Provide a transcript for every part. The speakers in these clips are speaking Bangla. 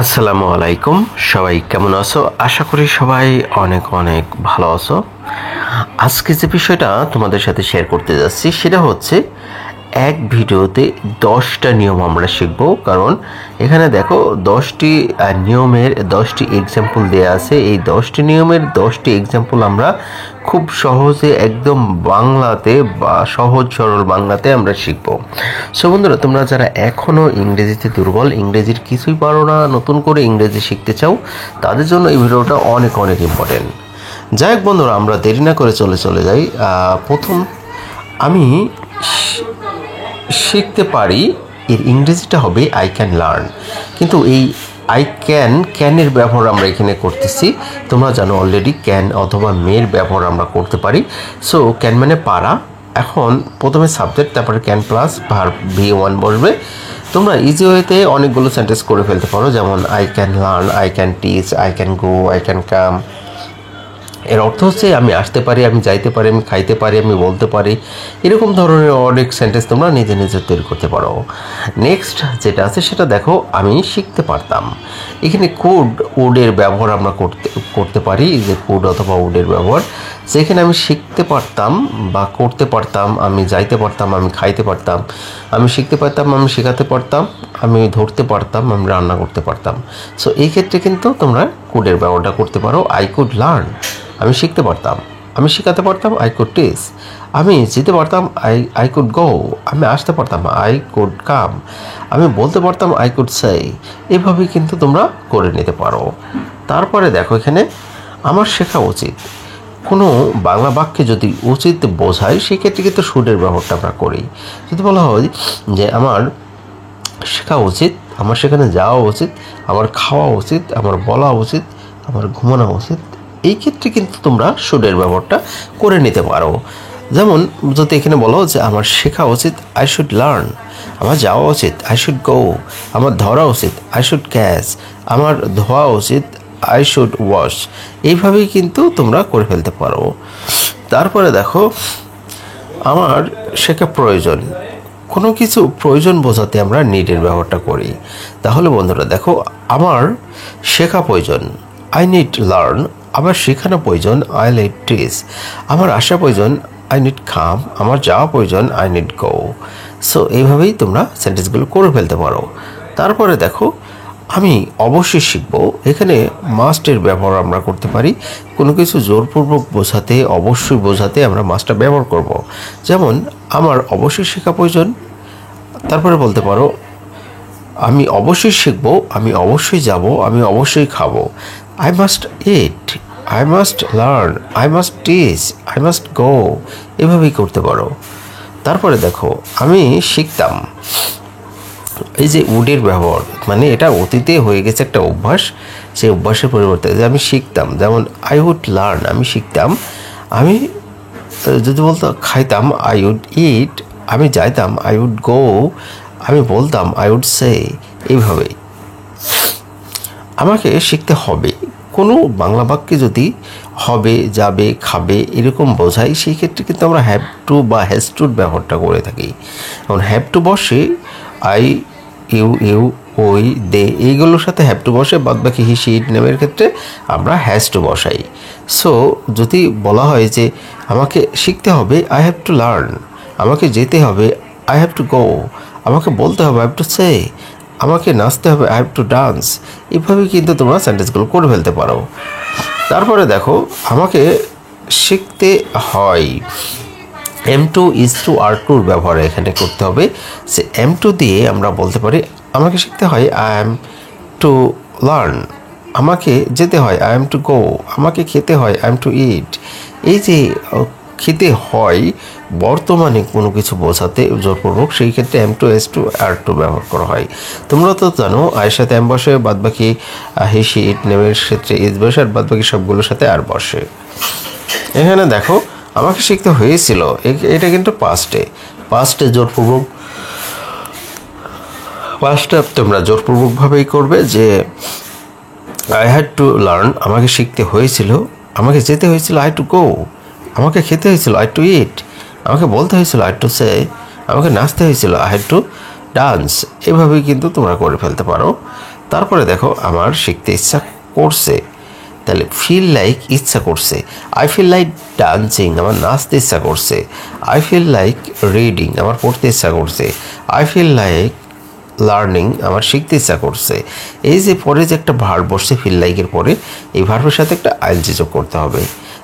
আসসালামু আলাইকুম। সবাই কেমন আছো? আশা করি সবাই অনেক অনেক ভালো আছো। আজকে যে বিষয়টা তোমাদের সাথে শেয়ার করতে যাচ্ছি সেটা হচ্ছে এক ভিডিওতে 10টা নিয়ম আমরা শিখব। কারণ এখানে দেখো 10টি নিয়মের 10টি এক্সাম্পল দেওয়া আছে। এই 10টি নিয়মের 10টি এক্সাম্পল আমরা খুব সহজে একদম বাংলাতে বা সহজ সরল বাংলাতে আমরা শিখব। সো বন্ধুরা, তোমরা যারা এখনও ইংরেজিতে দুর্বল, ইংরেজির কিছুই পারো না, নতুন করে ইংরেজি শিখতে চাও, তাদের জন্য এই ভিডিওটা অনেক অনেক ইম্পর্টেন্ট। যাই হোক বন্ধুরা, আমরা দেরি না করে চলে যাই। প্রথম আমি শিখতে পারি, এর ইংরেজিটা হবে আই ক্যান লার্ন। কিন্তু এই আই ক্যানের ব্যবহার আমরা এখানে করতেছি। তোমরা জানো অলরেডি ক্যান অথবা মের ব্যবহার আমরা করতে পারি। সো ক্যান মানে পারা। এখন প্রথমে সাবজেক্ট, তারপরে ক্যান প্লাস ভার্ব V1 বসবে। তোমরা ইজি ওয়েতে অনেকগুলো সেন্টেন্স করে ফেলতে পারো, যেমন I can learn, I can teach, I can go, I can come. এর অর্থ হচ্ছে আমি আসতে পারি, আমি যাইতে পারি, আমি খাইতে পারি, আমি বলতে পারি। এরকম ধরনের অনেক সেন্টেন্স তোমরা নিজে নিজে তৈরি করতে পারো। নেক্সট যেটা আছে সেটা দেখো, আমি শিখতে পারতাম। এখানে কুড, উডের ব্যবহার আমরা করতে পারি, যে কুড অথবা উডের ব্যবহার। যেখানে আমি শিখতে পারতাম বা করতে পারতাম, আমি যাইতে পারতাম, আমি খাইতে পারতাম, আমি শিখতে পারতাম, আমি শেখাতে পারতাম, আমি ধরতে পারতাম, আমি রান্না করতে পারতাম। সো এই ক্ষেত্রে কিন্তু তোমরা কুডের ব্যবহারটা করতে পারো। আই কুড লার্ন, আমি শিখতে পারতাম, আমি শেখাতে পারতাম, আই কুড টিচ। আমি যেতে পারতাম, আই কুড গো, আমি আসতে পারতাম, আই কুড কাম। আমি বলতে পারতাম, আই কুড সে। এভাবেই কিন্তু তোমরা করে নিতে পারো। তারপরে দেখো এখানে আমার শেখা উচিত। কোনো বাংলা বাক্যে যদি উচিত বোঝায়, সেক্ষেত্রে কিন্তু শুডের ব্যবহারটা আমরা করি। যদি বলা হয় যে আমার শেখা উচিত, আমার সেখানে যাওয়া উচিত, আমার খাওয়া উচিত, আমার বলা উচিত, আমার ঘুমানো উচিত, এই ক্ষেত্রে কিন্তু তোমরা শুডের ব্যবহারটা করে নিতে পারো। যেমন যদি এখানে বলো যে আমার শেখা উচিত, আই শুড লার্ন। আমার যাওয়া উচিত, আই শুড গো। আমার ধরা উচিত, আই শুড ক্যাচ। আমার ধোয়া উচিত, আই শুড ওয়াশ। এইভাবেই কিন্তু তোমরা করে ফেলতে পারো। তারপরে দেখো, আমার শেখা প্রয়োজন। কোনো কিছু প্রয়োজন বোঝাতে আমরা নিডের ব্যবহারটা করি। তাহলে বন্ধুরা দেখো, আমার শেখা প্রয়োজন, আই নিড লার্ন। আমার শেখানো প্রয়োজন, আই নিড টিচ। আমার আসা প্রয়োজন, আই নিড কাম। আমার যাওয়া প্রয়োজন, আই নিড গো। সো এইভাবেই তোমরা সেন্টেন্সগুলো করে ফেলতে পারো। তারপরে দেখো, আমি অবশ্যই শিখব। এখানে মাস্টের ব্যবহার আমরা করতে পারি। কোনো কিছু জোরপূর্বক বোঝাতে, অবশ্যই বোঝাতে আমরা মাস্টটা ব্যবহার করব। যেমন আমার অবশ্যই শেখা প্রয়োজন। তারপরে বলতে পারো, আমি অবশ্যই শিখব, আমি অবশ্যই যাব, আমি অবশ্যই খাবো। I must it, I must learn, I must teach, I must go. এভাবেই করতে পারো। তারপরে দেখো, আমি শিখতাম। এই যে উডের ব্যবহার, মানে এটা অতীতে হয়ে গেছে একটা অভ্যাস। সেই অভ্যাসের পরিবর্তে যে আমি শিখতাম, যেমন আই উড লার্ন, আমি শিখতাম। আমি যদি বলতো খাইতাম, আই উড ইট। আমি যাইতাম, আই উড গো। আমি বলতাম, আই উড সে। এইভাবেই আমাকে শিখতে হবে। কোনো বাংলা বাক্যে যদি হবে, যাবে, খাবে এরকম বোঝাই, সেই ক্ষেত্রে কিন্তু আমরা হ্যাভ টু বা হ্যাজ টুর ব্যবহারটা করে থাকি। এখন হ্যাভ টু বসে আই, ইউ, ওই, দে, এইগুলোর সাথে হ্যাভ টু বসে, বাদ বাকি হি, সি, ইট নেমের ক্ষেত্রে আমরা হ্যাজ টু বসাই। সো যদি বলা হয় যে আমাকে শিখতে হবে, আই হ্যাভ টু লার্ন। আমাকে যেতে হবে, আই হ্যাভ টু গো। আমাকে বলতে হবে, আই হ্যাভ টু সে। আমাকে নাচতে হবে, আই হ্যাভ টু ডান্স। এভাবেই কিন্তু তোমরা সেন্টেন্সগুলো করে ফেলতে পারো। তারপরে দেখো, আমাকে শিখতে হয়, এম টু ইজ টু আর টুর ব্যবহার এখানে করতে হবে। সে এম টু দিয়ে আমরা বলতে পারি, আমাকে শিখতে হয়, আই এম টু লার্ন। আমাকে যেতে হয়, আই এম টু গো। আমাকে খেতে হয়, আই এম টু ইট। এই যে খেতে হয় বর্তমানে কোনো কিছু বোঝাতে জোরপূর্বক, সেই ক্ষেত্রে এম টু এস টু আর টু ব্যবহার করা হয়। তোমরা তো জানো আয়ের সাথে এম বসে, বাদ বাকি হি, সি, ইট নেমের ক্ষেত্রে ইজ বসে, আর বাদ বাকি সবগুলোর সাথে আর বসে। এখানে দেখো, আমাকে শিখতে হয়েছিল, এটা কিন্তু পাস্টে জোরপূর্বক, পাস্টটা তোমরা জোরপূর্বকভাবেই করবে যে আই হ্যাড টু লার্ন, আমাকে শিখতে হয়েছিল। আমাকে যেতে হয়েছিল, আই টু গো। আমাকে খেতে হয়েছিল, আই টু ইট। আমাকে বলতে হয়েছিল, আই টু সে। আমাকে নাচতে হয়েছিল, আই হ্যাড টু ডান্স। এভাবেই কিন্তু তোমরা করে ফেলতে পারো। তারপরে দেখো আমার শিখতে ইচ্ছা করছে, তাহলে ফিল লাইক ইচ্ছা করছে। আই ফিল লাইক ডান্সিং, আমার নাচতে ইচ্ছা করছে। আই ফিল লাইক রিডিং, আমার পড়তে ইচ্ছা করছে। আই ফিল লাইক লার্নিং, আমার শিখতে ইচ্ছা করছে। এই যে পরে যে একটা ভার্ব বসছে ফিল লাইকের পরে, এই ভার্বের সাথে একটা আইএনজি যোগ করতে হবে।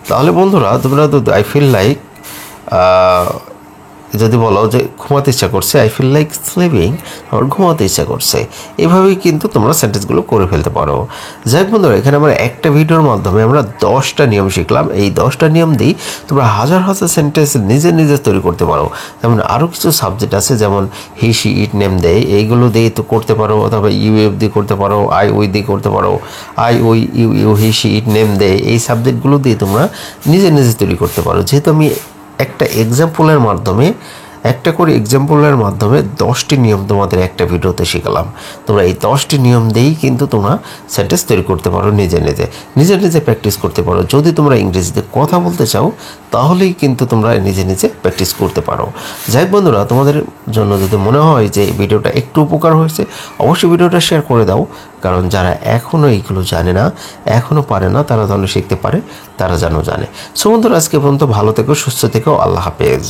তাহলে বন্ধুরা তোমরা তো আই ফিল লাইক যদি বলো যে ঘুমাতে ইচ্ছা করছে, আই ফিল লাইক স্লিপিং, আমার ঘুমাতে ইচ্ছা করছে। এভাবেই কিন্তু তোমরা সেন্টেন্সগুলো করে ফেলতে পারো। যাই হোক বন্ধুরা, এখানে আমরা একটা ভিডিওর মাধ্যমে আমরা 10টা নিয়ম শিখলাম। এই 10টা নিয়ম দিয়ে তোমরা হাজার হাজার সেন্টেন্স নিজে নিজে তৈরি করতে পারো। যেমন আরও কিছু সাবজেক্ট আছে, যেমন হি শি ইট নেম দেয়, এইগুলো দিয়ে তো করতে পারো, অথবা ইউ এফ দিয়ে করতে পারো, আই ওই দিয়ে করতে পারো। I we you you he she it name দেয়, এই সাবজেক্টগুলো দিয়ে তোমরা নিজে নিজে তৈরি করতে পারো। যেহেতু আমি একটা এক্সাম্পলের মাধ্যমে, একটা করে এক্সাম্পলের মাধ্যমে 10টি নিয়ম তোমাদের একটা ভিডিওতে শিখালাম। তোমরা এই 10টি নিয়ম দিয়েই কিন্তু তোমরা সেন্টেন্স তৈরি করতে পারো নিজে নিজে, নিজে নিজে প্র্যাকটিস করতে পারো। যদি তোমরা ইংরেজিতে কথা বলতে চাও তাহলেই কিন্তু তোমরা নিজে নিজে প্র্যাকটিস করতে পারো। যাই হোক বন্ধুরা, তোমাদের জন্য যদি মনে হয় যে ভিডিওটা একটু উপকার হয়েছে, অবশ্যই ভিডিওটা শেয়ার করে দাও। কারণ যারা এখনও এইগুলো জানে না, এখনও পারে না, তারা যেন শিখতে পারে, তারা যেন জানে। সো বন্ধুরা, আজকে পর্যন্ত ভালো থেকো, সুস্থ থেকো, আল্লাহ হাফেজ।